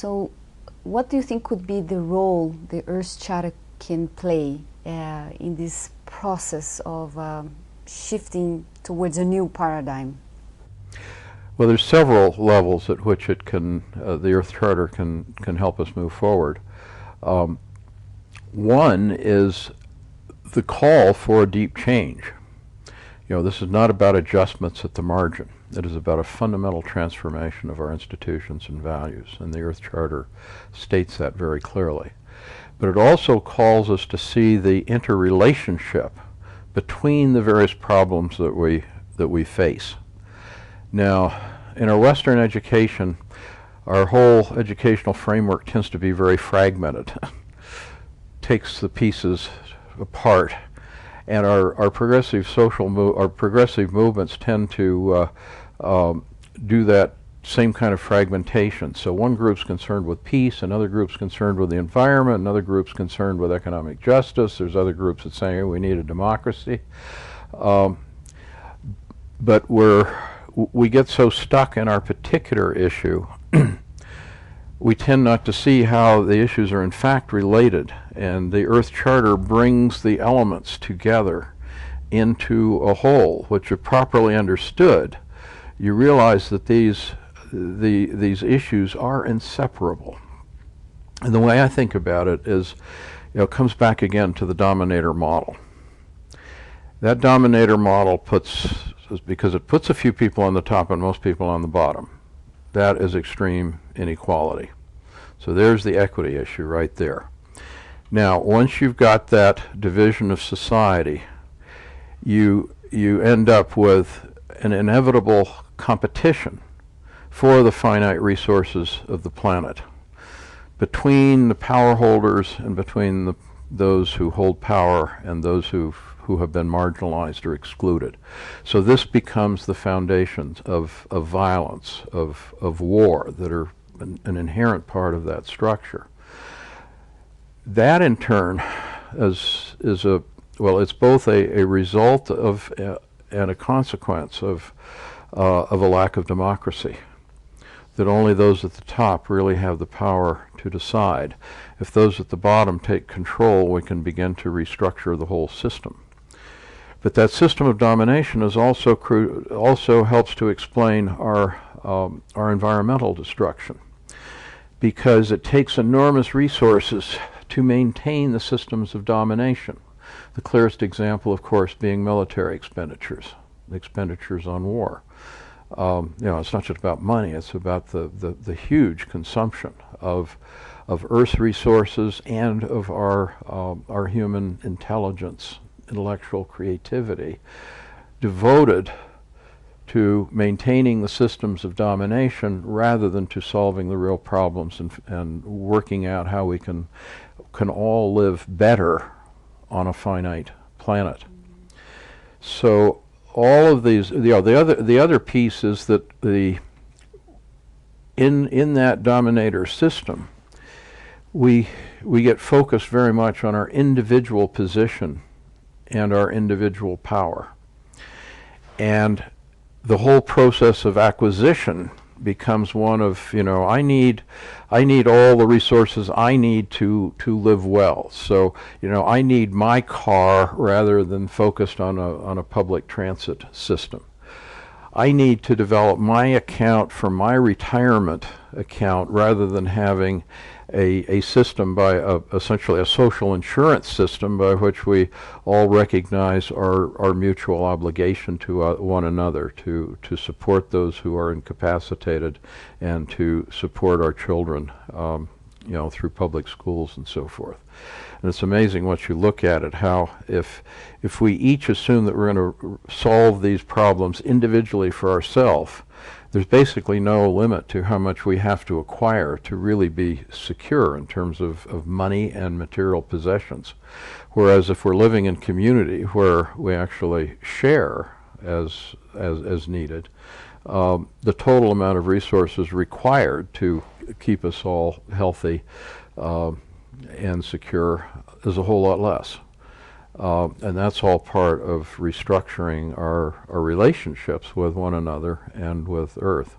So what do you think could be the role the Earth Charter can play in this process of shifting towards a new paradigm? Well, there's several levels at which it can, the Earth Charter can help us move forward. One is the call for a deep change. You know, this is not about adjustments at the margin. It is about a fundamental transformation of our institutions and values, and the Earth Charter states that very clearly. But it also calls us to see the interrelationship between the various problems that we face. Now, in our Western education, our whole educational framework tends to be very fragmented. Takes the pieces apart, and our progressive progressive movements tend to do that same kind of fragmentation. So one group's concerned with peace, another group's concerned with the environment, another group's concerned with economic justice, there's other groups that say, oh, we need a democracy. But we get so stuck in our particular issue, we tend not to see how the issues are in fact related, and the Earth Charter brings the elements together into a whole, which, if properly understood, you realize that these issues are inseparable. And the way I think about it is, you know, it comes back again to the dominator model. That dominator model because it puts a few people on the top and most people on the bottom. That is extreme inequality. So there's the equity issue right there. Now, once you've got that division of society, you end up with an inevitable competition for the finite resources of the planet between the power holders and between those who hold power and those who have been marginalized or excluded. So this becomes the foundations of violence, of war, that are an inherent part of that structure. That in turn is it's both a result of and a consequence of a lack of democracy, that only those at the top really have the power to decide. If those at the bottom take control, we can begin to restructure the whole system. But that system of domination is also helps to explain our environmental destruction, because it takes enormous resources to maintain the systems of domination. The clearest example, of course, being military expenditures on war. You know, it's not just about money, it's about the huge consumption of Earth's resources and of our human intelligence, intellectual creativity, devoted to maintaining the systems of domination rather than to solving the real problems and working out how we can all live better on a finite planet. So all of these, the other piece is that in that dominator system, we get focused very much on our individual position and our individual power. And the whole process of acquisition becomes one of, you know, I need all the resources I need to live well. So, you know, I need my car rather than focused on a public transit system. I need to develop my account for my retirement account rather than having a system essentially a social insurance system by which we all recognize our mutual obligation to one another to support those who are incapacitated and to support our children, you know, through public schools and so forth. And it's amazing once you look at it how if we each assume that we're going to solve these problems individually for ourselves, there's basically no limit to how much we have to acquire to really be secure in terms of money and material possessions. Whereas if we're living in community where we actually share as needed, the total amount of resources required to keep us all healthy and secure is a whole lot less. And that's all part of restructuring our relationships with one another and with Earth.